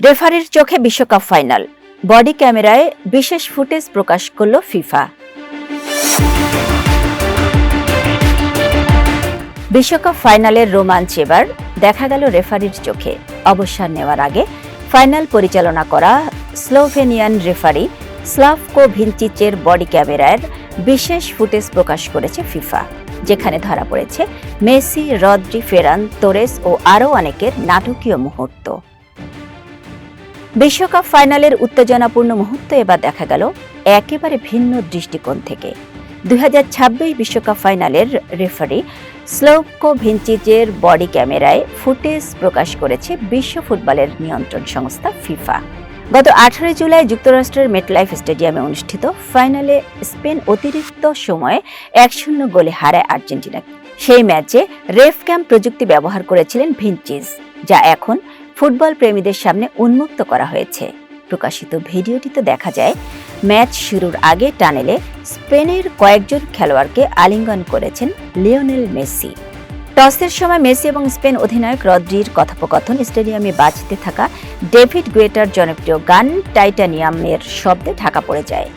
রেফারির চোখে বিশ্বকাপ ফাইনাল, বডি ক্যামেরায় বিশেষ ফুটেজ প্রকাশ করল ফিফা। বিশ্বকাপ ফাইনালের রোমাঞ্চ এবার দেখা গেল রেফারির চোখে। অবসর নেওয়ার আগে ফাইনাল পরিচালনা করা স্লোভেনিয়ান রেফারি স্লাভকো ভিনচিচের বডি ক্যামেরার বিশেষ ফুটেজ প্রকাশ করেছে ফিফা, যেখানে ধরা পড়েছে মেসি, রদ্রি, ফেরান তোরেস ও আরও অনেকের নাটকীয় মুহূর্ত। বিশ্বকাপ ফাইনালের উত্তেজনাপূর্ণ মুহূর্ত এবার দেখা গেল একেবারে ভিন্ন দৃষ্টিকোণ থেকে। 2026 বিশ্বকাপ ফাইনালের রেফারি স্লাভকো ভিনচিচের বডি ক্যামেরায় ফুটেজ প্রকাশ করেছে বিশ্ব ফুটবলের নিয়ন্ত্রণ সংস্থা ফিফা। গত 18 জুলাই যুক্তরাষ্ট্রের মেটলাইফ স্টেডিয়ামে অনুষ্ঠিত ফাইনালে স্পেন অতিরিক্ত সময়ে 1-0 গোলে হারায় আর্জেন্টিনাকে। সেই ম্যাচে রেফ ক্যাম প্রযুক্তি ব্যবহার করেছিলেন ভিনচিচ, যা এখন ফুটবল প্রেমীদের সামনে উন্মুক্ত করা হয়েছে। প্রকাশিত ভিডিওটিতে দেখা যায় ম্যাচ শুরুর আগে টানেলে স্পেনের কয়েকজন খেলোয়াড়কে আলিঙ্গন করেছেন লিওনেল মেসি। টসের সময় মেসি এবং স্পেন অধিনায়ক রদ্রির কথোপকথন স্টেডিয়ামে বাজতে থাকা ডেভিড গুয়েটার জনপ্রিয় গান টাইটানিয়ামের শব্দে ঢাকা পড়ে যায়।